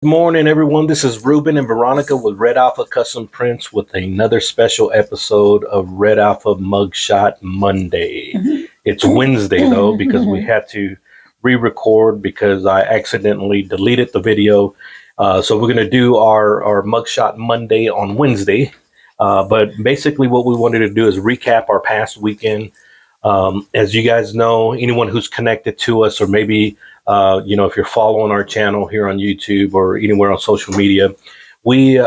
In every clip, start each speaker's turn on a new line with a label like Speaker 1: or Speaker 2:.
Speaker 1: Good morning, everyone. This is Ruben and Veronica with Red Alpha Custom Prints with another special episode of Red Alpha Mugshot Monday. It's Wednesday, though, because we had to re-record because I accidentally deleted the video. So we're going to do our Mugshot Monday on Wednesday. But basically what we wanted to do is recap our past weekend. As you guys know, anyone who's connected to us, or maybe if you're following our channel here on YouTube or anywhere on social media, we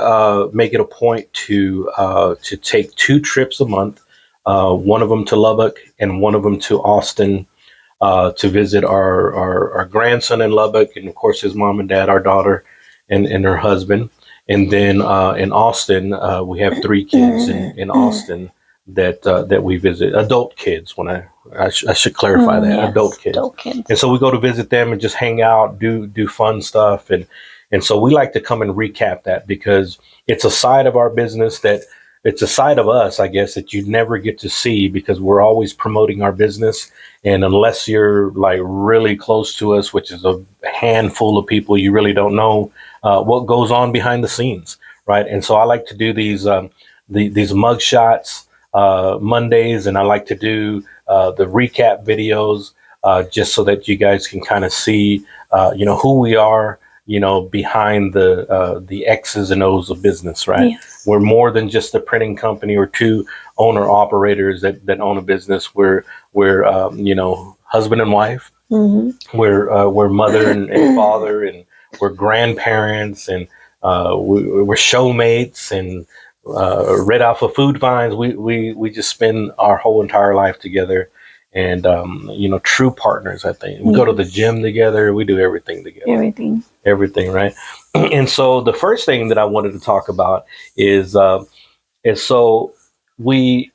Speaker 1: make it a point to take 2 trips a month, one of them to Lubbock and one of them to Austin, to visit our grandson in Lubbock, and of course his mom and dad, our daughter, and her husband. And then in Austin, we have 3 kids in Austin that we visit, adult kids. I should clarify that, yes, adult kids. And so we go to visit them and just hang out, do fun stuff, and so we like to come and recap that because it's a side of our business it's a side of us, I guess, that you never get to see because we're always promoting our business. And unless you're like really close to us, which is a handful of people, you really don't know what goes on behind the scenes, right? And so I like to do these mug shots Mondays, and I like to do the recap videos just so that you guys can kind of see who we are, behind the X's and O's of business, right? Yes. We're more than just a printing company or 2 owner operators that own a business. We're husband and wife. Mm-hmm. We're mother and father, and we're grandparents, and we're showmates, and Red Alpha Food Finds. We just spend our whole entire life together, and true partners. I think we go to the gym together. We do everything together. Everything, right? And so the first thing that I wanted to talk about is so we,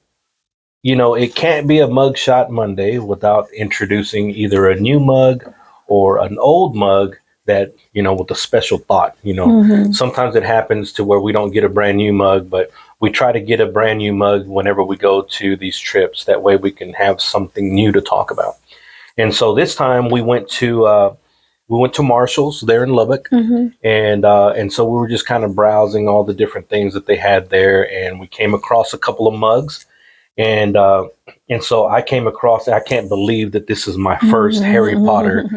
Speaker 1: it can't be a Mugshot Monday without introducing either a new mug or an old mug that, with a special thought. Mm-hmm. Sometimes it happens to where we don't get a brand new mug, but we try to get a brand new mug whenever we go to these trips. That way we can have something new to talk about. And so this time we went to Marshall's there in Lubbock. Mm-hmm. And so we were just kind of browsing all the different things that they had there, and we came across a couple of mugs. And so I came across, I can't believe that this is my first Harry Potter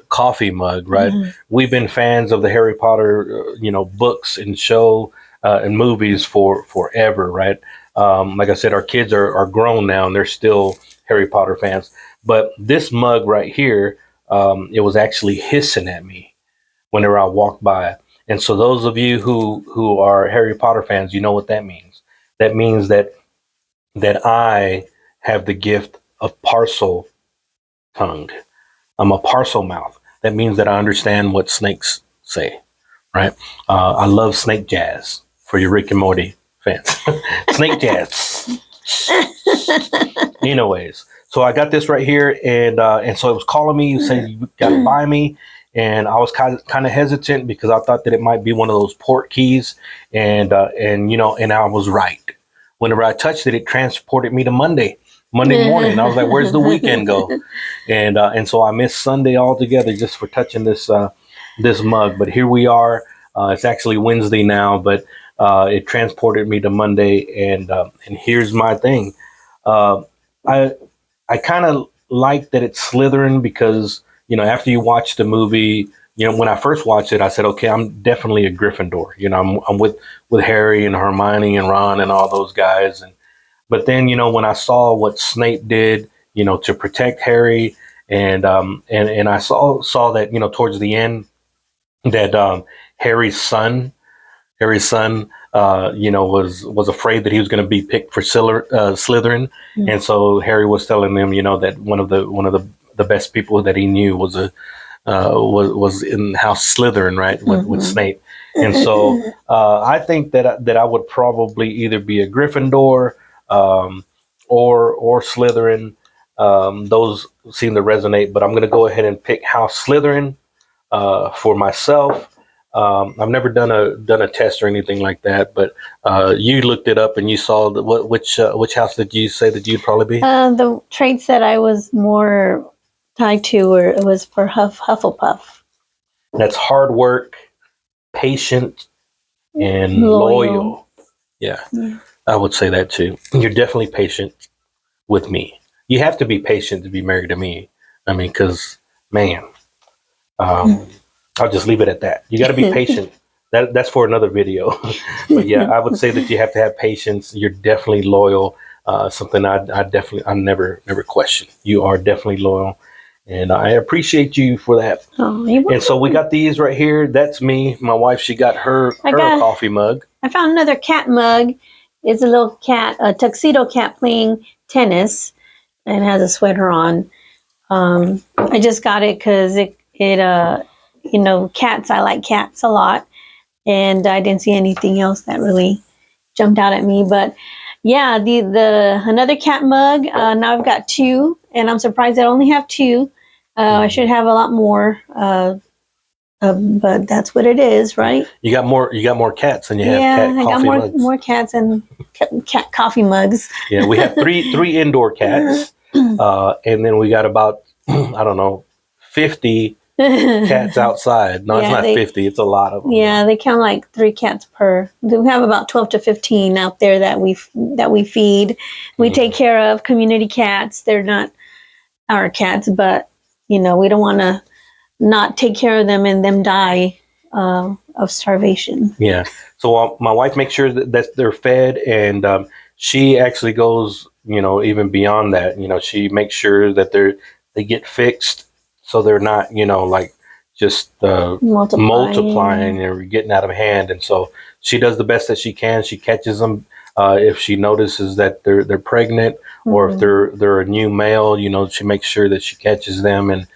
Speaker 1: coffee mug, right? Mm-hmm. We've been fans of the Harry Potter, books and show and movies for forever, right? Like I said, our kids are grown now and they're still Harry Potter fans. But this mug right here, it was actually hissing at me whenever I walked by. And so those of you who are Harry Potter fans, you know what that means. That means that I have the gift of parcel tongue. I'm a parcel mouth. That means that I understand what snakes say, right? I love snake jazz for your Rick and Morty fans. Snake jazz. Anyways, so I got this right here, and so it was calling me, saying you got to buy me, and I was kind of hesitant because I thought that it might be one of those port keys, and I was right. Whenever I touched it, it transported me to Monday morning. And I was like, where's the weekend go? And so I missed Sunday altogether just for touching this mug. But here we are. It's actually Wednesday now, but it transported me to Monday. And here's my thing. I kind of like that it's Slytherin because, after you watch the movie, when I first watched it, I said, okay, I'm definitely a Gryffindor. I'm with Harry and Hermione and Ron and all those guys. But then, when I saw what Snape did, to protect Harry, and I saw that, towards the end that Harry's son, was afraid that he was going to be picked for Slytherin. Mm-hmm. And so Harry was telling them, that one of the best people that he knew was in House Slytherin, right, with Snape. And so I think that I would probably either be a Gryffindor or Slytherin. Those seem to resonate, but I'm going to go ahead and pick House Slytherin for myself. I've never done a test or anything like that, but you looked it up and you saw which house did you say that you'd probably be?
Speaker 2: The traits that I was more tied to it was for Hufflepuff.
Speaker 1: That's hard work, patient and loyal. Yeah, I would say that too. You're definitely patient with me. You have to be patient to be married to me. I mean, because, man, I'll just leave it at that. You got to be patient. That's for another video. But yeah, I would say that you have to have patience. You're definitely loyal. Something I never question. You are definitely loyal, and I appreciate you for that.
Speaker 2: Oh,
Speaker 1: and so we got these right here. That's me. My wife, she got her coffee mug.
Speaker 2: I found another cat mug. It's a little cat, a tuxedo cat playing tennis, and has a sweater on. I just got it because it cats. I like cats a lot, and I didn't see anything else that really jumped out at me. But yeah, the another cat mug. Now I've got two, and I'm surprised I only have two. I should have a lot more, but that's what it is, right?
Speaker 1: You got more cats than you have cat coffee mugs.
Speaker 2: Yeah, more cats and cat coffee mugs.
Speaker 1: Yeah, we have three indoor cats, and then we got about 50 cats outside. No, it's not 50. It's a lot of them.
Speaker 2: Yeah, they count like 3 cats per. We have about 12 to 15 out there that we feed. We take care of community cats. They're not our cats, but we don't want to not take care of them and them die of starvation.
Speaker 1: Yeah. So my wife makes sure that they're fed, and she actually goes, even beyond that. She makes sure that they get fixed, so they're not, like just multiplying or getting out of hand. And so she does the best that she can. She catches them if she notices that they're pregnant, or if they're a new male. She makes sure that she catches them, and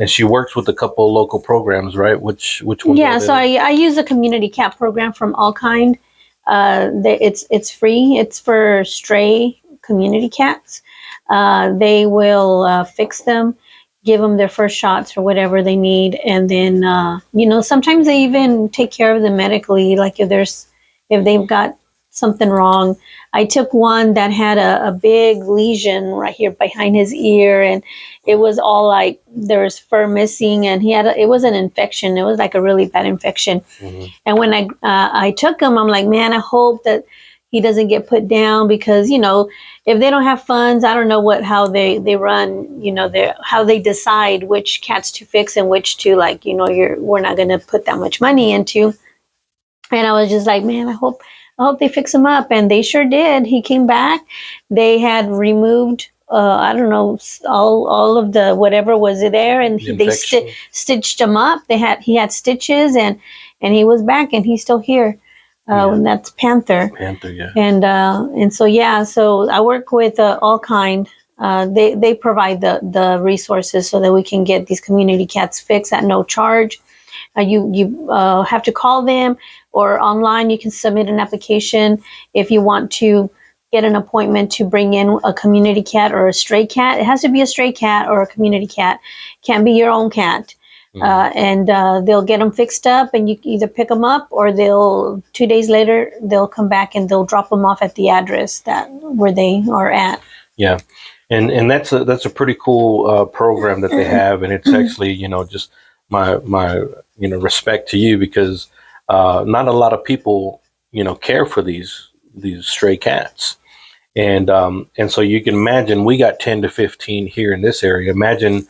Speaker 1: she works with a couple of local programs, right? Which one?
Speaker 2: Yeah, so I use a community cat program from All Kind. It's free. It's for stray community cats. They will fix them, give them their first shots or whatever they need, and then sometimes they even take care of them medically. Like if they've got something wrong. I took one that had a big lesion right here behind his ear, and it was all like there was fur missing, and it was an infection. It was like a really bad infection. And when I took him, I'm like, man, I hope that he doesn't get put down, because if they don't have funds, I don't know how they run, how they decide which cats to fix and which to, like, we're not going to put that much money into. And I was just like, man, I hope they fix him up. And they sure did. He came back. They had removed, I don't know, all of the whatever was there, and they stitched him up. He had stitches, and he was back, and he's still here. And that's Panther.
Speaker 1: Yeah.
Speaker 2: And so I work with All Kind. They provide the resources so that we can get these community cats fixed at no charge. You have to call them, or online you can submit an application if you want to get an appointment to bring in a community cat or a stray cat. It has to be a stray cat or a community cat. Can't be your own cat. And they'll get them fixed up, and you either pick them up, or 2 days later they'll come back and they'll drop them off at the address where they are at.
Speaker 1: Yeah, and that's a pretty cool program that they have, and it's actually just my respect to you, because not a lot of people care for these stray cats, and so you can imagine we got 10 to 15 here in this area. Imagine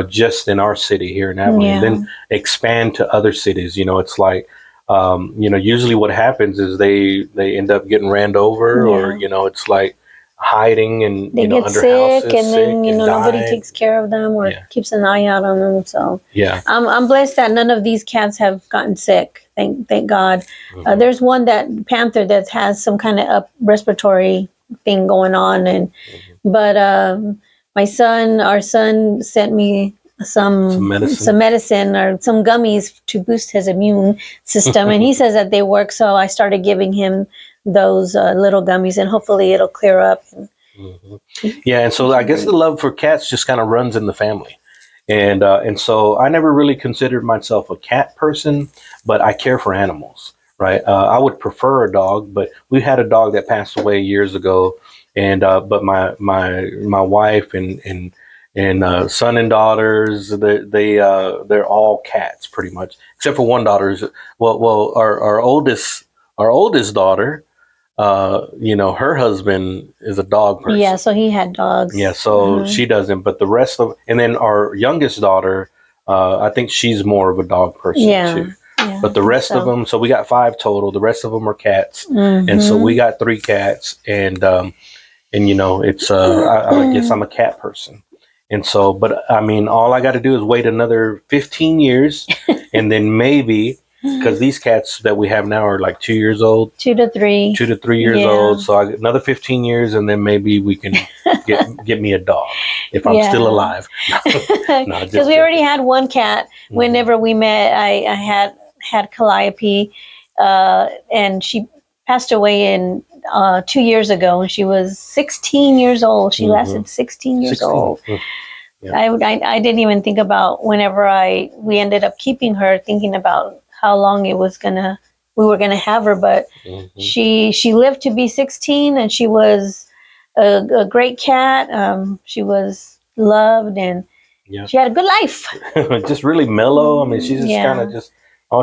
Speaker 1: just in our city here in Abilene, and then expand to other cities. It's like, usually what happens is they end up getting ran over, or, it's like hiding and,
Speaker 2: they get
Speaker 1: under
Speaker 2: sick,
Speaker 1: houses,
Speaker 2: and then, nobody
Speaker 1: dying.
Speaker 2: takes care of them or keeps an eye out on them. So I'm blessed that none of these cats have gotten sick. Thank God. There's one Panther that has some kind of respiratory thing going on. But our son sent me some medicine or some gummies to boost his immune system, and he says that they work. So I started giving him those little gummies, and hopefully it'll clear up.
Speaker 1: Yeah, and so I guess the love for cats just kind of runs in the family, and so I never really considered myself a cat person, but I care for animals. Right, I would prefer a dog, but we had a dog that passed away years ago. And but my wife and and son and daughters. They're all cats pretty much, except for one daughter's. Well, our oldest daughter. Her husband is a dog person.
Speaker 2: Yeah, so he had dogs.
Speaker 1: Yeah, so she doesn't. But the rest of, and then our youngest daughter, I think she's more of a dog person too.
Speaker 2: Yeah,
Speaker 1: but the rest of them, so we got 5 total. The rest of them are cats, and so we got 3 cats, and it's I guess I'm a cat person, and so, but I mean, all I got to do is wait another 15 years, and then maybe. Because these cats that we have now are like 2 years old.
Speaker 2: 2 to 3.
Speaker 1: 2 to 3 years old. So another 15 years, and then maybe we can get me a dog if I'm still alive.
Speaker 2: Because we already had one cat. Whenever we met, I had Calliope, and she passed away in 2 years ago, and she was 16 years old. She lasted 16 years old. Yeah. I didn't even think about whenever we ended up keeping her, thinking about how long we were gonna have her, but she lived to be 16, and she was a great cat. She was loved, and she had a good life.
Speaker 1: Just really mellow. I mean, she's just kind of just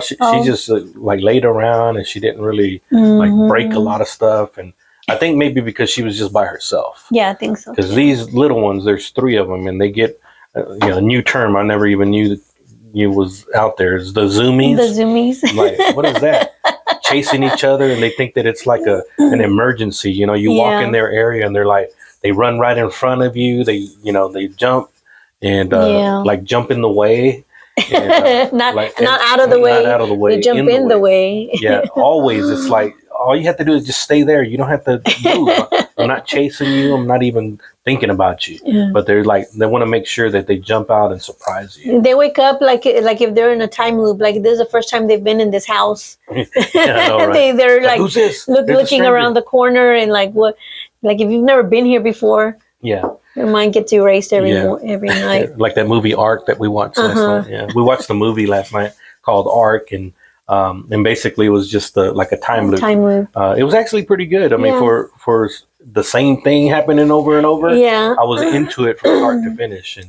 Speaker 1: she just like laid around, and she didn't really like break a lot of stuff. And I think maybe because she was just by herself.
Speaker 2: Yeah, I think so.
Speaker 1: Because these little ones, there's 3 of them, and they get a new term I never even knew was out there. Is the zoomies.
Speaker 2: The zoomies.
Speaker 1: Like, what is that? Chasing each other, and they think that it's like an emergency. You walk in their area, and they're like, they run right in front of you. They jump and like jump in the way. And,
Speaker 2: not out of the way.
Speaker 1: Not out of the way.
Speaker 2: They jump in the way.
Speaker 1: Yeah, always. It's like all you have to do is just stay there. You don't have to move. I'm not chasing you. I'm not even thinking about you. Yeah. But they want to make sure that they jump out and surprise you.
Speaker 2: They wake up like if they're in a time loop. Like this is the first time they've been in this house.
Speaker 1: Yeah, I know, right?
Speaker 2: They're like
Speaker 1: who's this?
Speaker 2: Looking around the corner, and like what? Like if you've never been here before.
Speaker 1: Yeah.
Speaker 2: Your mind gets erased every night.
Speaker 1: Like that movie Ark that we watched last night. Yeah, we watched the movie last night called Ark, and basically it was just like a time loop. It was actually pretty good. I mean, for the same thing happening over and over.
Speaker 2: Yeah,
Speaker 1: I was into it from start to finish,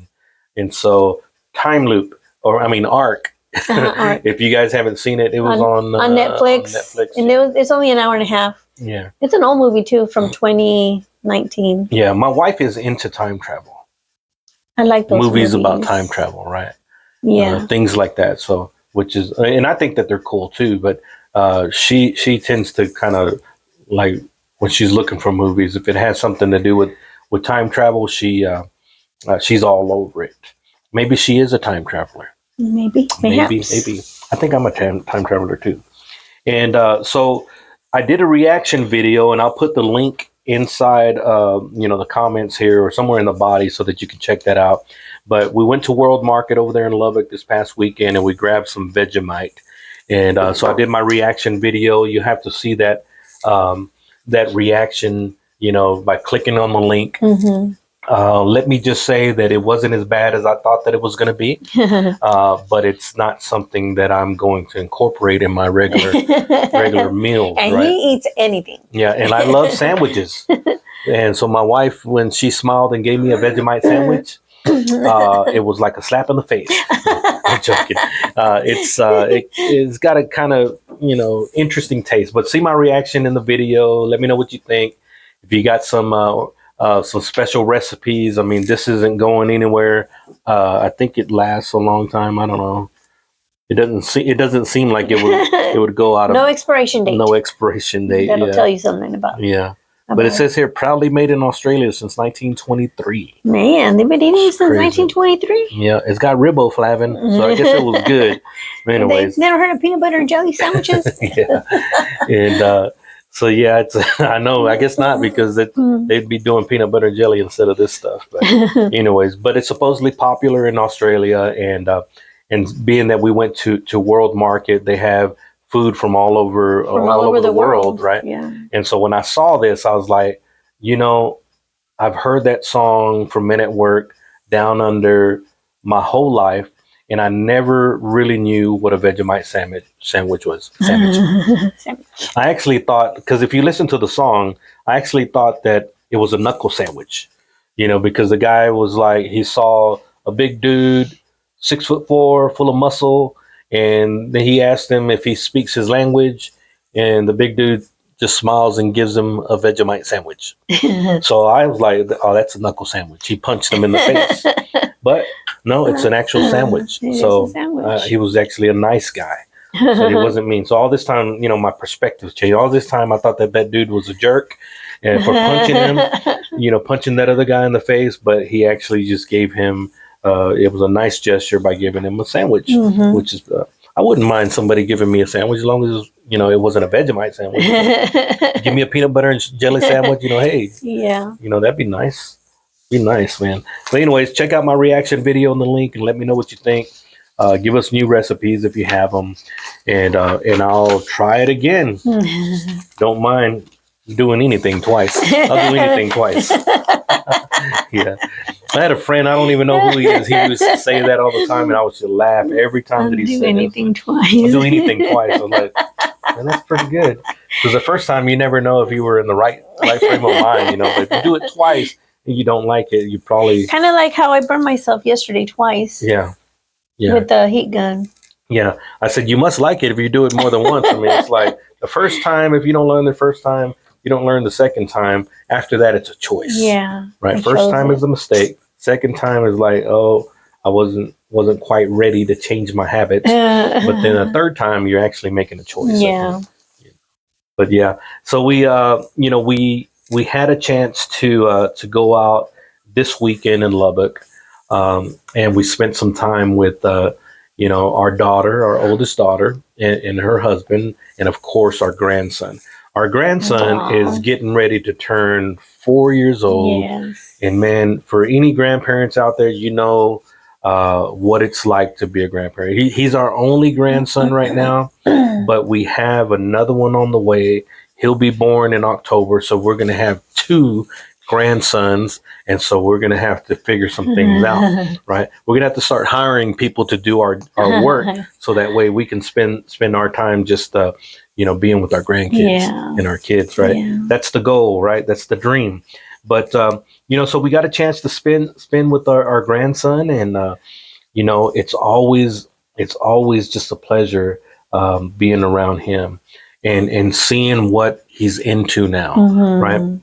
Speaker 1: and so time loop, or I mean Ark. Ark. If you guys haven't seen it, it was on
Speaker 2: Netflix. And it's only an hour and a half.
Speaker 1: Yeah,
Speaker 2: it's an old movie too, from 2019.
Speaker 1: Yeah, my wife is into time travel.
Speaker 2: I like those
Speaker 1: movies about time travel, right?
Speaker 2: Yeah,
Speaker 1: things like that. So, and I think that they're cool too. But she tends to kind of like when she's looking for movies, if it has something to do with time travel, she's all over it. Maybe she is a time traveler.
Speaker 2: Maybe.
Speaker 1: I think I'm a time traveler too. And so I did a reaction video, and I'll put the link inside the comments here or somewhere in the body so that you can check that out. But we went to World Market over there in Lubbock this past weekend, and we grabbed some Vegemite. And so I did my reaction video. You have to see that that reaction, by clicking on the link. Let me just say that it wasn't as bad as I thought that it was going to be, but it's not something that I'm going to incorporate in my regular meals.
Speaker 2: And
Speaker 1: right?
Speaker 2: he eats anything.
Speaker 1: Yeah, and I love sandwiches. And so my wife, when she smiled and gave me a Vegemite sandwich, it was like a slap in the face. I'm joking. It's got a kind of interesting taste. But see my reaction in the video. Let me know what you think. If you got some special recipes, I mean, this isn't going anywhere. I think it lasts a long time. I don't know. It doesn't seem like it would go out of
Speaker 2: no expiration date.
Speaker 1: No expiration date.
Speaker 2: That'll tell you something about it.
Speaker 1: Yeah. But it says here, proudly made in Australia since 1923.
Speaker 2: Man, they've been eating it since 1923.
Speaker 1: Yeah, it's got riboflavin, so I guess it was good. Anyways,
Speaker 2: they've never heard of peanut butter and jelly sandwiches.
Speaker 1: Yeah, and so yeah, I know. I guess not, because they'd be doing peanut butter and jelly instead of this stuff. But anyways, but it's supposedly popular in Australia, and being that we went to World Market, they have food from all over the world, right?
Speaker 2: Yeah.
Speaker 1: And so when I saw this, I was like, I've heard that song from Men at Work, Down Under, my whole life, and I never really knew what a Vegemite sandwich was. Sandwich. I actually thought, because if you listen to the song, I actually thought that it was a knuckle sandwich. because the guy was like, he saw a big dude, 6'4", full of muscle, and then he asked him if he speaks his language, and the big dude just smiles and gives him a Vegemite sandwich. So I was like, oh, that's a knuckle sandwich. He punched him in the face. But no, it's an actual sandwich. So he was actually a nice guy. So he wasn't mean. So all this time, my perspective changed. All this time, I thought that dude was a jerk and for punching him, punching that other guy in the face. But he actually just gave him, it was a nice gesture by giving him a sandwich, which is, I wouldn't mind somebody giving me a sandwich as long as, it wasn't a Vegemite sandwich. Give me a peanut butter and jelly sandwich, hey.
Speaker 2: Yeah.
Speaker 1: That'd be nice. Be nice, man. But anyways, check out my reaction video in the link and let me know what you think. Give us new recipes if you have them, and I'll try it again. Don't mind doing anything twice. I'll do anything twice. Yeah. I had a friend, I don't even know who he is. He used to say that all the time, and I would just laugh every time that he said
Speaker 2: anything twice.
Speaker 1: I'll do anything twice. I'm like, man, that's pretty good. Because the first time, you never know if you were in the right frame of mind, But if you do it twice and you don't like it, you probably...
Speaker 2: Kind of like how I burned myself yesterday twice.
Speaker 1: Yeah.
Speaker 2: With the heat gun.
Speaker 1: Yeah. I said, you must like it if you do it more than once. I mean, it's like the first time, if you don't learn the first time, you don't learn the second time. After that, it's a choice.
Speaker 2: Yeah.
Speaker 1: Right. First time is a mistake. Second time is like, oh, I wasn't quite ready to change my habits. But then a third time, you're actually making a choice.
Speaker 2: Yeah.
Speaker 1: But yeah, so we had a chance to go out this weekend in Lubbock, and we spent some time with our daughter, our oldest daughter, and her husband, and of course our grandson. Our grandson is getting ready to turn 4 years old.
Speaker 2: Yes.
Speaker 1: And man, for any grandparents out there, what it's like to be a grandparent. He's our only grandson right now, but we have another one on the way. He'll be born in October, so we're going to have 2 grandsons, and so we're going to have to figure some things out, right? We're going to have to start hiring people to do our work, so that way we can spend our time just being with our grandkids and our kids, right? Yeah. That's the goal, right? That's the dream. But so we got a chance to spend with our grandson, and it's always just a pleasure being around him and seeing what he's into now, right?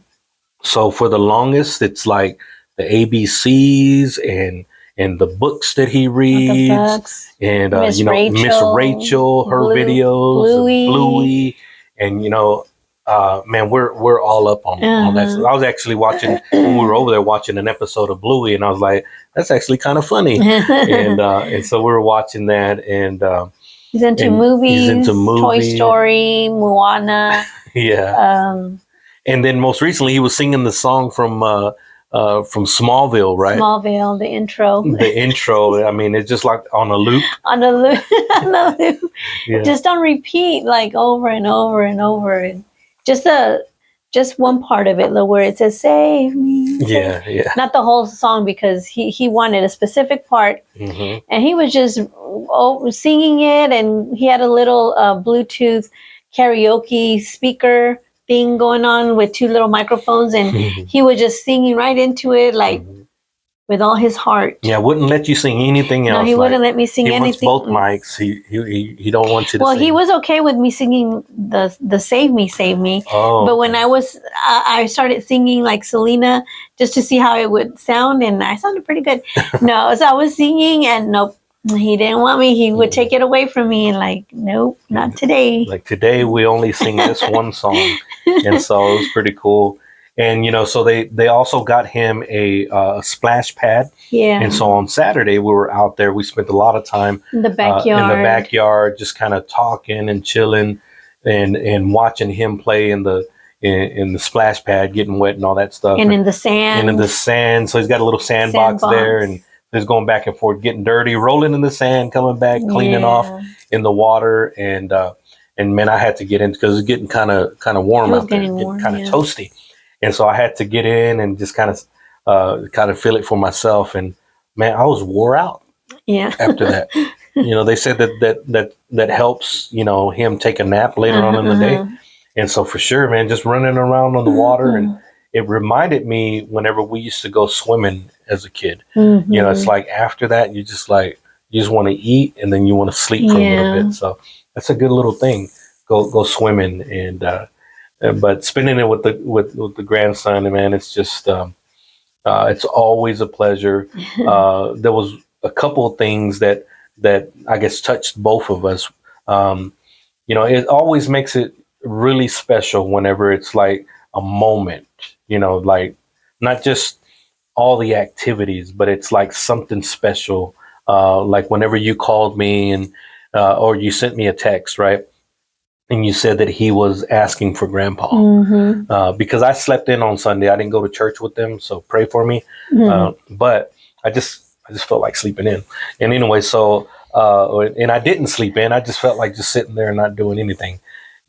Speaker 1: So for the longest, it's like the ABCs and the books that he reads, and Miss Rachel, her videos, Bluey, and man, we're all up on that. So I was actually watching when we were over there watching an episode of Bluey, and I was like, that's actually kind of funny, and so we were watching that, and
Speaker 2: he's into movies, Toy Story, Moana,
Speaker 1: yeah. And then most recently, he was singing the song from Smallville, right?
Speaker 2: Smallville, the intro.
Speaker 1: The intro. I mean, it's just like on a loop.
Speaker 2: On a loop. Yeah. Just on repeat, like over and over and over. And just one part of it, where it says "Save me."
Speaker 1: Yeah.
Speaker 2: Not the whole song, because he wanted a specific part, and he was just singing it, and he had a little Bluetooth karaoke speaker thing going on with 2 little microphones, and he was just singing right into it, like with all his heart.
Speaker 1: Yeah, wouldn't let you sing anything else.
Speaker 2: No, he wouldn't let me sing anything.
Speaker 1: He wants both mics. He don't want you to sing.
Speaker 2: Well, he was okay with me singing the Save Me.
Speaker 1: Oh.
Speaker 2: But when I started singing like Selena, just to see how it would sound, and I sounded pretty good. No, so I was singing, and nope. He didn't want me. He would take it away from me, and like, nope, not today.
Speaker 1: Like today, we only sing this one song, and so it was pretty cool. And so they also got him a splash pad. Yeah. And so on Saturday we were out there. We spent a lot of time
Speaker 2: in the
Speaker 1: backyard, just kind of talking and chilling, and watching him play in the splash pad, getting wet and all that stuff.
Speaker 2: And in the sand.
Speaker 1: So he's got a little sandbox there, and he's going back and forth, getting dirty, rolling in the sand, coming back, cleaning off in the water, and man, I had to get in because it's getting kind of warm out there, getting kind of toasty, and so I had to get in and just kind of feel it for myself, and man, I was wore out.
Speaker 2: Yeah.
Speaker 1: After that, they said that helps him take a nap later on in the day, and so for sure, man, just running around on the water it reminded me whenever we used to go swimming as a kid.
Speaker 2: Mm-hmm.
Speaker 1: It's like after that, you just want to eat and then you want to sleep for a little bit. So that's a good little thing. Go swimming but spending it with the grandson, man, it's just it's always a pleasure. There was a couple of things that I guess touched both of us. Um, it always makes it really special whenever it's like a moment. Like not just all the activities, but it's like something special. Like whenever you called me or you sent me a text, right? And you said that he was asking for grandpa because I slept in on Sunday. I didn't go to church with them, so pray for me. But I just felt like sleeping in. And anyway, so and I didn't sleep in. I just felt like just sitting there and not doing anything.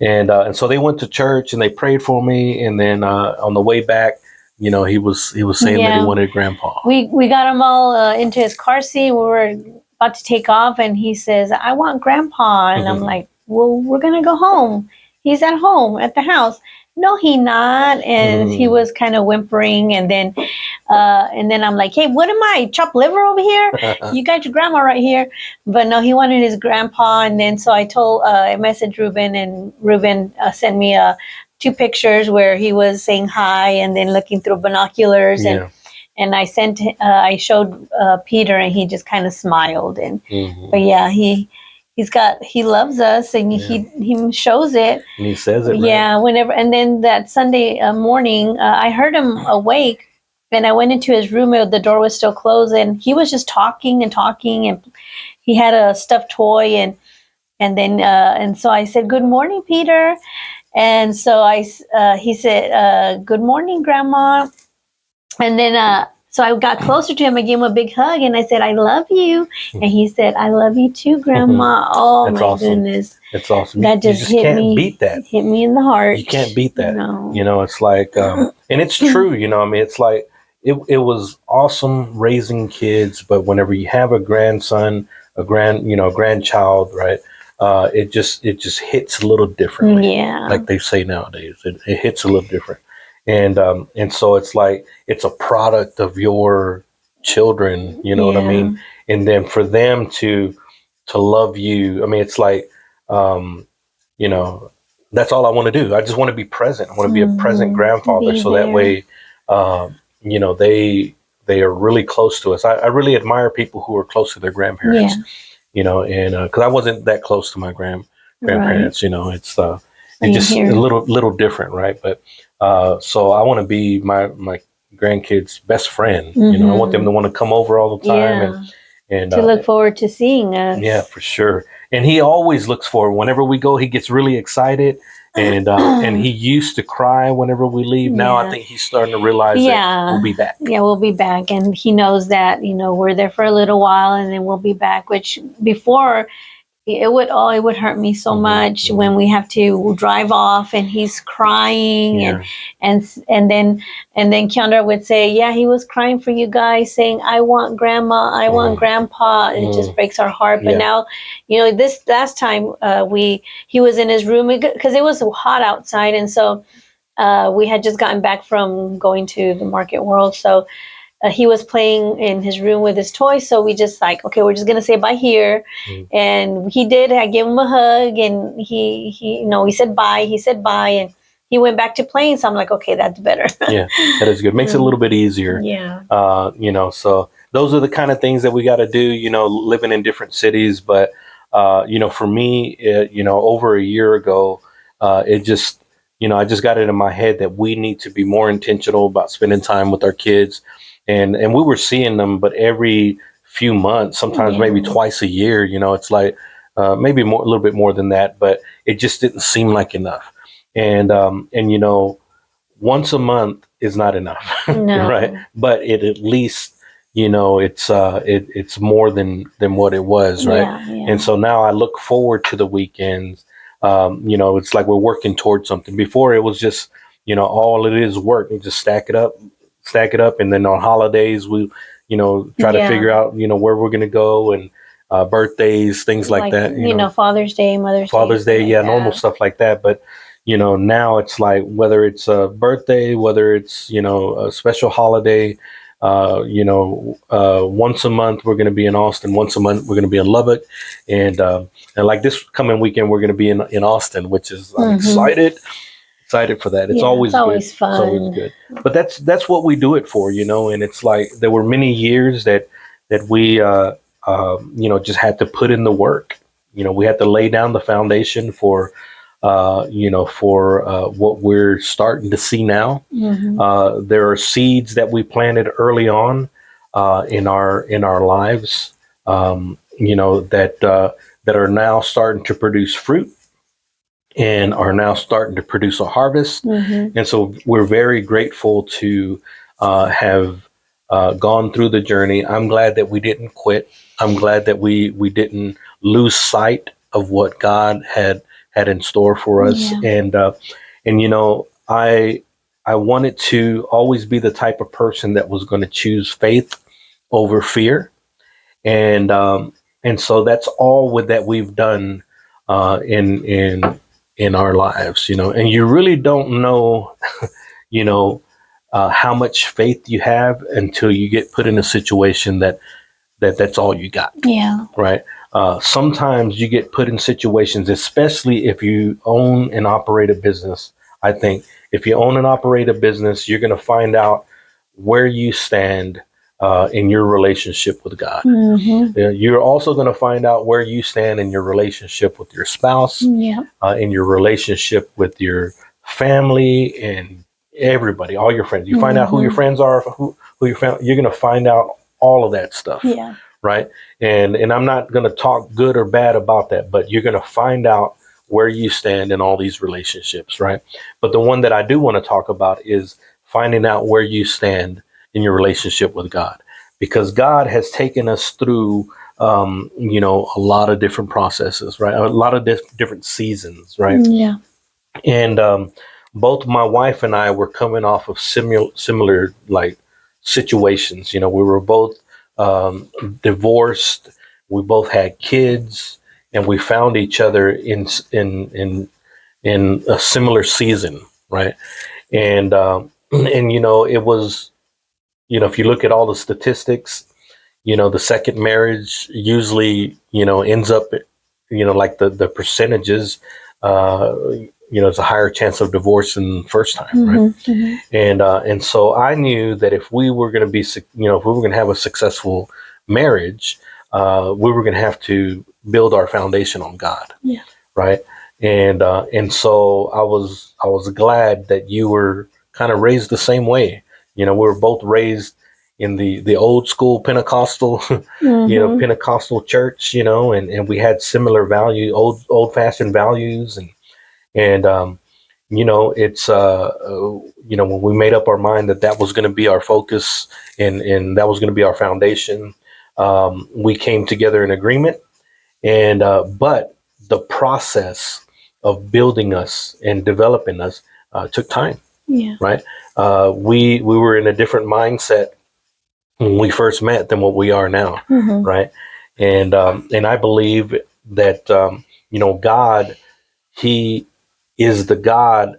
Speaker 1: And so they went to church and they prayed for me. And then on the way back, he was saying that he wanted grandpa.
Speaker 2: We got him all into his car seat. We were about to take off, and he says, "I want grandpa." And I'm like, "Well, we're gonna go home. He's at home at the house." "No, he not." And he was kind of whimpering, and then I'm like, "Hey, what am I, chopped liver over here? You got your grandma right here." But no, he wanted his grandpa. And then so I messaged Ruben, and Ruben sent me 2 pictures where he was saying hi and then looking through binoculars. And I showed Peter, and he just kind of smiled. And but yeah, he loves us, and he shows it.
Speaker 1: And he says it. Right?
Speaker 2: Yeah, whenever. And then that Sunday morning, I heard him awake, and I went into his room. The door was still closed, and he was just talking, and he had a stuffed toy, and so I said, "Good morning, Peter." And so he said, "Good morning, Grandma." And then so I got closer to him. I gave him a big hug, and I said, "I love you." And he said, "I love you too, Grandma." Oh,
Speaker 1: that's
Speaker 2: my
Speaker 1: awesome.
Speaker 2: goodness.
Speaker 1: That's awesome.
Speaker 2: That just hit
Speaker 1: can't
Speaker 2: me.
Speaker 1: Beat that.
Speaker 2: Hit me in the heart.
Speaker 1: You can't beat that.
Speaker 2: No.
Speaker 1: It's like, and it's true, it's like, it was awesome raising kids, but whenever you have a grandson, a grandchild, right? It just hits a little differently.
Speaker 2: Yeah.
Speaker 1: Like they say nowadays, it hits a little different. And so it's like, it's a product of your children, you know what I mean? And then for them to love you, I mean, it's like, that's all I want to do. I just want to be present. I want to be a present grandfather. So that way, they are really close to us. I really admire people who are close to their grandparents, and cause I wasn't that close to my grandparents, it's just a little different. Right. But, so I want to be my grandkids' best friend. I want them to want to come over all the time and
Speaker 2: to look forward to seeing us.
Speaker 1: Yeah, for sure. And he always looks forward. Whenever we go, he gets really excited. And he used to cry whenever we leave. Now I think he's starting to realize that we'll be back.
Speaker 2: Yeah, we'll be back. And he knows that, we're there for a little while and then we'll be back, which before it would hurt me so much when we have to drive off and he's crying and then Keandra would say, "Yeah, he was crying for you guys, saying, 'I want grandma, I want grandpa.'" It just breaks our heart. But now, this last time he was in his room because it was hot outside, and so we had just gotten back from going to the market world, so he was playing in his room with his toys. So we just like, okay, we're just going to say bye here. And he did. I gave him a hug, and he said bye. He said bye, and he went back to playing. So I'm like, okay, that's better.
Speaker 1: Yeah, that is good. Makes it a little bit easier.
Speaker 2: Yeah.
Speaker 1: So those are the kind of things that we got to do, living in different cities. But, for me, over a year ago, it just, I just got it in my head that we need to be more intentional about spending time with our kids. And we were seeing them, but every few months, sometimes maybe twice a year, it's like maybe a little bit more than that, but it just didn't seem like enough. And once a month is not enough,
Speaker 2: No.
Speaker 1: right? But it at least, it's more than what it was, right?
Speaker 2: Yeah.
Speaker 1: And so now I look forward to the weekends. It's like we're working towards something. Before it was just, all it is work. You just stack it up, and then on holidays we try to figure out where we're going to go, and birthdays, things like that,
Speaker 2: Father's Day, Mother's
Speaker 1: Day,
Speaker 2: like
Speaker 1: normal stuff like that. But now it's like whether it's a birthday, whether it's, a special holiday, once a month we're going to be in Austin, once a month we're going to be in Lubbock, and like this coming weekend we're going to be in Austin, which is I'm excited for that. It's always
Speaker 2: it's always
Speaker 1: good.
Speaker 2: fun.
Speaker 1: It's always good. But that's what we do it for, and it's like there were many years that we just had to put in the work. We had to lay down the foundation for what we're starting to see now. There are seeds that we planted early on in our lives, that are now starting to produce fruit and are now starting to produce a harvest. And so we're very grateful to have gone through the journey. I'm glad that we didn't quit. I'm glad that we didn't lose sight of what God had in store for us.
Speaker 2: Yeah.
Speaker 1: And I wanted to always be the type of person that was going to choose faith over fear. And so that's all with that we've done in our lives, and you really don't know, how much faith you have until you get put in a situation that's all you got.
Speaker 2: Yeah.
Speaker 1: Right. Sometimes you get put in situations, especially if you own and operate a business. I think if you own and operate a business, you're going to find out where you stand in your relationship with God. You're also going to find out where you stand in your relationship with your spouse, in your relationship with your family and everybody, all your friends. You find out who your friends are, who your family. You're going to find out all of that stuff.
Speaker 2: Yeah.
Speaker 1: Right. And I'm not going to talk good or bad about that, but you're going to find out where you stand in all these relationships. Right. But the one that I do want to talk about is finding out where you stand in your relationship with God, because God has taken us through, a lot of different processes, right? A lot of different seasons, right?
Speaker 2: Yeah.
Speaker 1: And both my wife and I were coming off of similar like situations. We were both divorced. We both had kids, and we found each other in a similar season, right? And it was, if you look at all the statistics, the second marriage usually, ends up, like the percentages, it's a higher chance of divorce than the first time, right? And so I knew that if we were going to be, if we were going to have a successful marriage, we were going to have to build our foundation on God, right? And so I was glad that you were kind of raised the same way. We were both raised in the old school Pentecostal, Pentecostal church, and we had similar old fashioned values, and it's when we made up our mind that was going to be our focus and that was going to be our foundation, we came together in agreement, and but the process of building us and developing us took time. Right. We were in a different mindset when we first met than what we are now. Right. And I believe that, God, he is the God,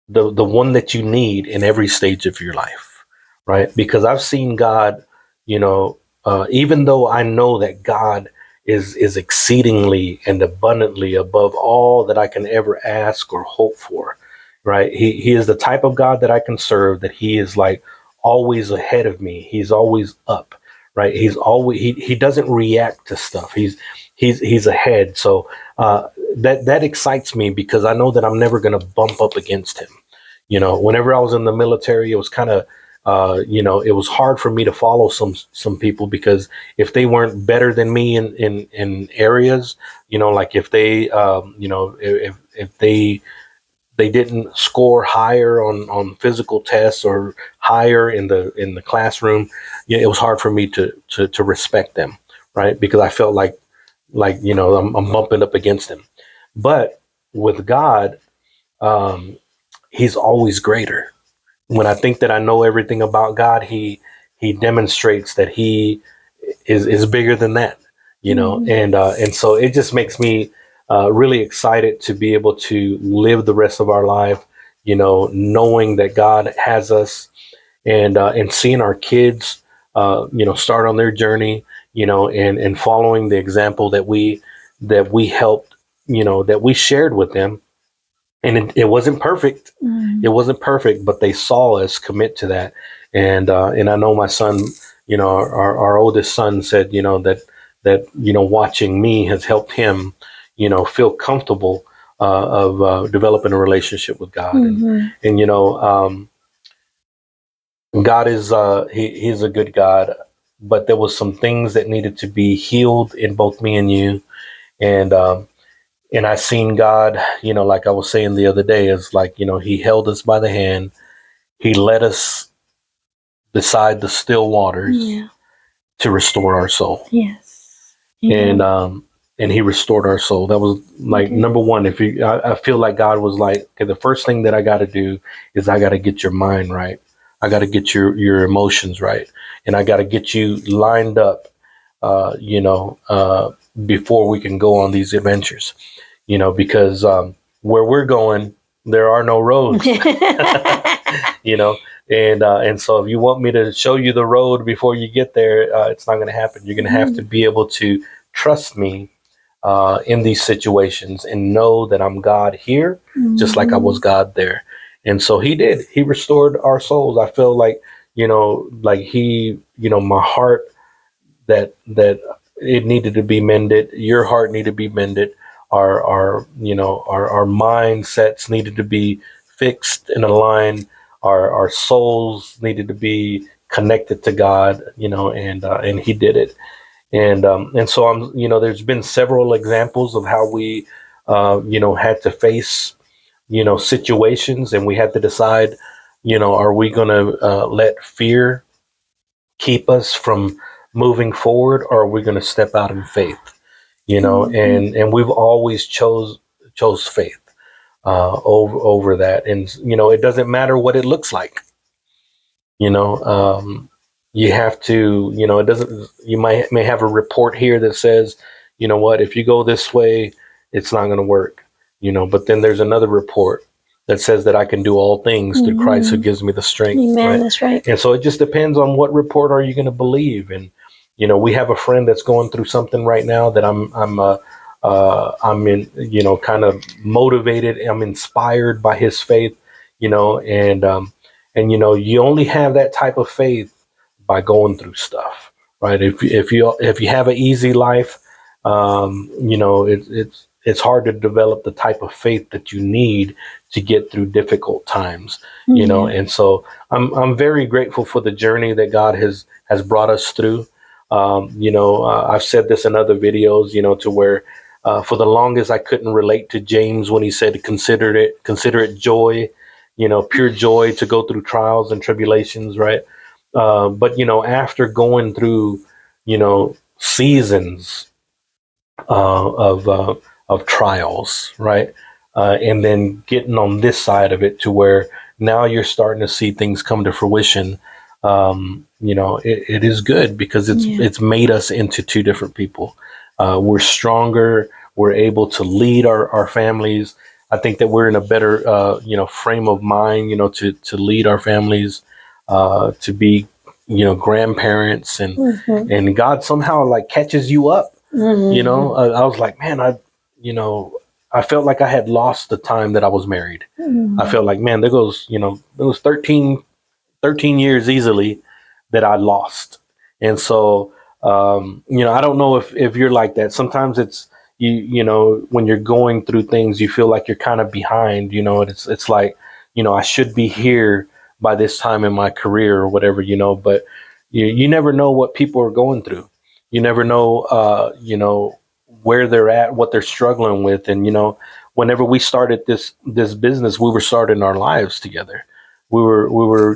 Speaker 1: the one that you need in every stage of your life. Right. Because I've seen God, even though I know that God is exceedingly and abundantly above all that I can ever ask or hope for. Right. He is the type of God that I can serve, that he is like always ahead of me. He's always up. Right. He doesn't react to stuff. He's ahead. So that excites me, because I know that I'm never going to bump up against him. Whenever I was in the military, it was kind of, it was hard for me to follow some people, because if they weren't better than me in areas, like if they, if they didn't score higher on physical tests or higher in the classroom, it was hard for me to respect them, right? Because I felt like I'm bumping up against them. But with God, he's always greater. When I think that I know everything about God, he demonstrates that he is bigger than that, and so it just makes me really excited to be able to live the rest of our life, knowing that God has us, and seeing our kids, start on their journey, and following the example that we helped, that we shared with them. And it wasn't perfect. It wasn't perfect, but they saw us commit to that. And I know my son, our oldest son said, that watching me has helped him, feel comfortable of developing a relationship with God. And God is he's a good God, but there was some things that needed to be healed in both me and you. And um, and I seen God, like I was saying the other day, is like, he held us by the hand. He led us beside the still waters to restore our soul.
Speaker 2: Yes.
Speaker 1: And he restored our soul. That was like number one. I feel like God was like, okay, the first thing that I got to do is I got to get your mind right. I got to get your emotions right. And I got to get you lined up, before we can go on these adventures, because where we're going, there are no roads, you know. And so if you want me to show you the road before you get there, it's not going to happen. You're going to have to be able to trust me in these situations and know that I'm God here, just like I was God there. And so he did. He restored our souls. I feel like, like he, my heart, that it needed to be mended. Your heart needed to be mended. Our mindsets needed to be fixed and aligned. Our souls needed to be connected to God, and he did it. And so there's been several examples of how we, had to face, situations, and we had to decide, are we going to let fear keep us from moving forward, or are we going to step out in faith? And we've always chose faith over that. And it doesn't matter what it looks like. You have to, it doesn't. You may have a report here that says, what, if you go this way, it's not going to work. But then there's another report that says that I can do all things through Christ who gives me the strength.
Speaker 2: Amen.
Speaker 1: Right?
Speaker 2: That's right.
Speaker 1: And so it just depends on what report are you going to believe. And we have a friend that's going through something right now that I'm in, kind of motivated. I'm inspired by his faith, and you only have that type of faith by going through stuff, right? If you have an easy life, it's hard to develop the type of faith that you need to get through difficult times, And so I'm very grateful for the journey that God has brought us through. I've said this in other videos, to where for the longest I couldn't relate to James when he said, consider it joy, pure joy to go through trials and tribulations, right? But after going through, seasons of trials, right? And then getting on this side of it to where now you're starting to see things come to fruition. It is good because it's made us into two different people. We're stronger. We're able to lead our families. I think that we're in a better, frame of mind, to lead our families, to be, grandparents, and God somehow like catches you up. I was like, man, I felt like I had lost the time that I was married. I felt like, man, there goes 13 years easily that I lost. And so, I don't know if you're like that. Sometimes it's, when you're going through things, you feel like you're kind of behind, it's like, I should be here by this time in my career or whatever, but you never know what people are going through. You never know, where they're at, what they're struggling with. And, whenever we started this business, we were starting our lives together. We were,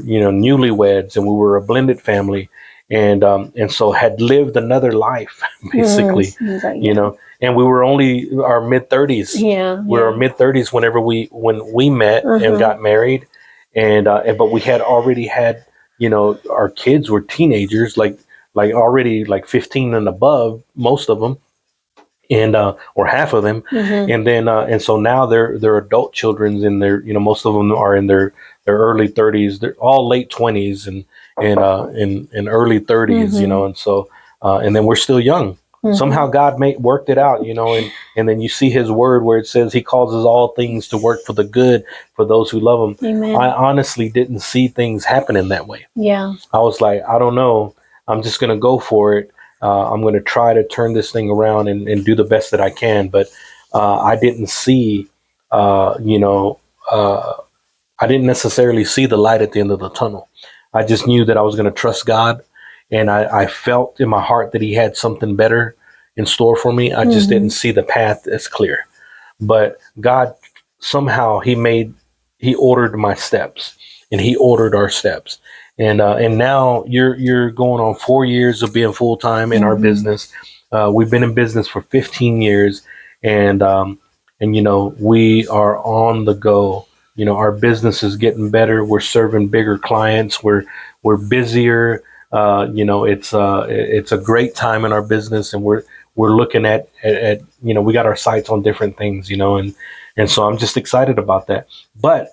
Speaker 1: newlyweds, and we were a blended family, and so had lived another life, basically, and we were only our mid 30s. We were our mid 30s when we met and got married, but we had already had, our kids were teenagers, like already like 15 and above, most of them. and or half of them, and then and so now they're adult children's in their, most of them are in their early 30s. They're all late 20s and early 30s, and so and then we're still young. Somehow God worked it out, and then you see His word where it says He causes all things to work for the good for those who love Him.
Speaker 2: Amen.
Speaker 1: I honestly didn't see things happening that way.
Speaker 2: Yeah.
Speaker 1: I was like, I don't know. I'm just going to go for it. I'm going to try to turn this thing around and do the best that I can. But I didn't see, I didn't necessarily see the light at the end of the tunnel. I just knew that I was going to trust God. And I felt in my heart that He had something better in store for me. I just didn't see the path as clear. But God, somehow He ordered my steps, and He ordered our steps. And now you're going on 4 years of being full time in our business. We've been in business for 15 years, and we are on the go. Our business is getting better. We're serving bigger clients. We're busier. It's a great time in our business, and we're looking at we got our sights on different things, and so I'm just excited about that. But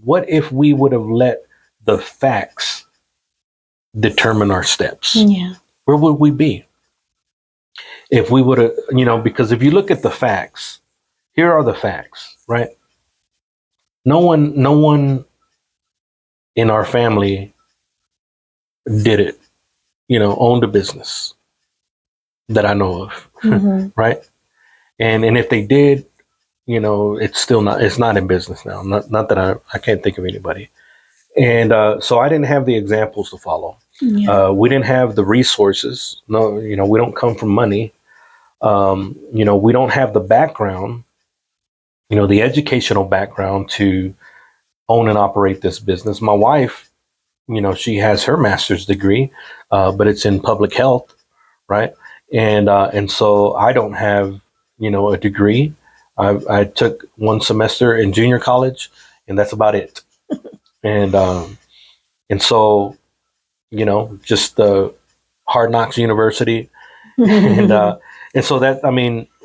Speaker 1: what if we would have let the facts determine our steps?
Speaker 2: Yeah.
Speaker 1: Where would we be if we would have, because if you look at the facts, here are the facts, right? No one in our family did it, owned a business that I know of, right? And if they did, it's not in business now. Not that I can't think of anybody. And so I didn't have the examples to follow.
Speaker 2: Yeah.
Speaker 1: We didn't have the resources. No, we don't come from money. We don't have the background, the educational background to own and operate this business. My wife, she has her master's degree, but it's in public health, right? And so I don't have, a degree. I took one semester in junior college, and that's about it. And so, just the Hard Knocks University, and so that,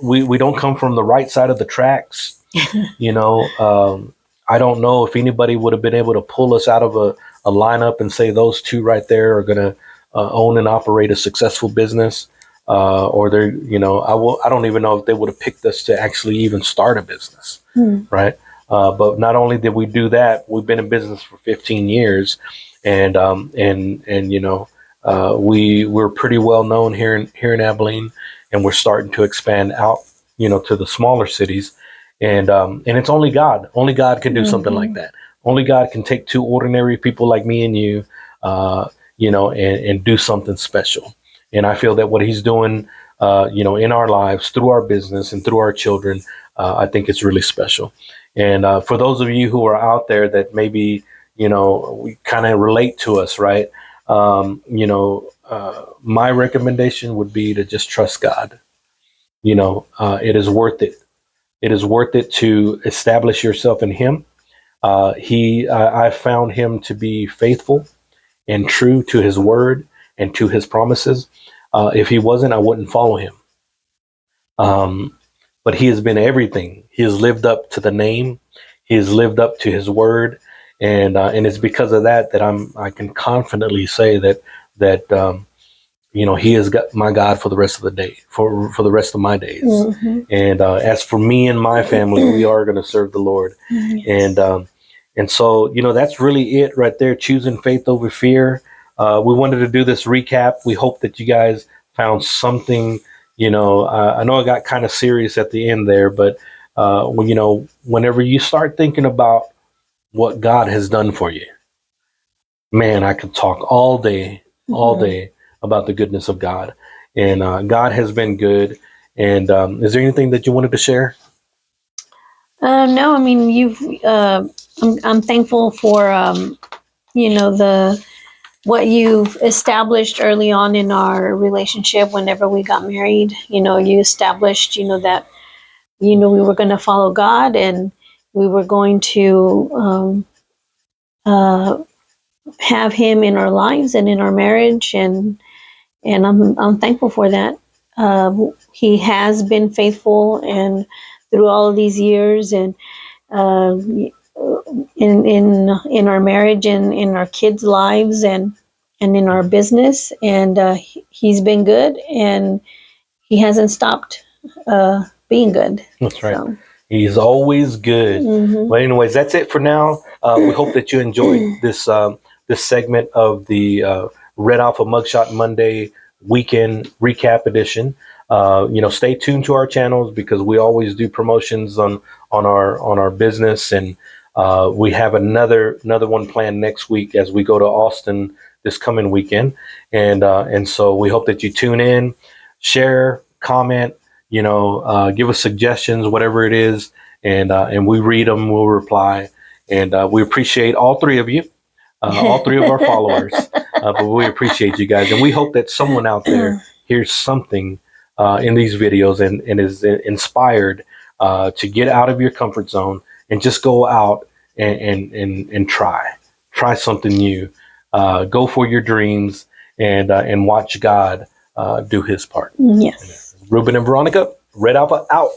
Speaker 1: we don't come from the right side of the tracks. I don't know if anybody would have been able to pull us out of a lineup and say those two right there are going to own and operate a successful business, or they're, I don't even know if they would have picked us to actually even start a business, right? But not only did we do that, we've been in business for 15 years, and we're pretty well known here in Abilene, and we're starting to expand out, to the smaller cities, and it's only God. Only God can do something like that. Only God can take two ordinary people like me and you, and do something special. And I feel that what He's doing, in our lives, through our business and through our children, I think it's really special. And for those of you who are out there that maybe, we kind of relate to us, right? My recommendation would be to just trust God. It is worth it. It is worth it to establish yourself in Him. I found Him to be faithful and true to His word and to His promises. If He wasn't, I wouldn't follow Him. But He has been everything. He has lived up to the name. He has lived up to His word, and it's because of that I can confidently say that He is my God for the rest of the day, for the rest of my days. And as for me and my family, we are going to serve the Lord. Yes. And so that's really it right there. Choosing faith over fear. We wanted to do this recap. We hope that you guys found something. I know I got kind of serious at the end there, but whenever you start thinking about what God has done for you, man, I could talk all day about the goodness of God, and God has been good. And is there anything that you wanted to share?
Speaker 2: No, you've. I'm thankful for what you've established early on in our relationship. Whenever we got married, you established, that we were going to follow God, and we were going to have Him in our lives and in our marriage, and I'm thankful for that. he has been faithful and through all of these years, and uh, in our marriage and in our kids' lives, and in our business, and he's been good, and he hasn't stopped being good.
Speaker 1: That's right.
Speaker 2: So,
Speaker 1: He's always good.
Speaker 2: mhm.
Speaker 1: Well, anyways, that's it for now. We hope that you enjoyed this segment of the Red Alpha Mugshot Monday weekend recap edition. Stay tuned to our channels because we always do promotions on our business, and we have another one planned next week as we go to Austin this coming weekend, and so we hope that you tune in, share, comment. Give us suggestions, whatever it is, and we read them, we'll reply, and we appreciate all three of you, all three of our followers, but we appreciate you guys, and we hope that someone out there hears something in these videos and is inspired to get out of your comfort zone and just go out and try something new, go for your dreams, and watch God do His part.
Speaker 2: Yes.
Speaker 1: Ruben and Veronica, Red Alpha out.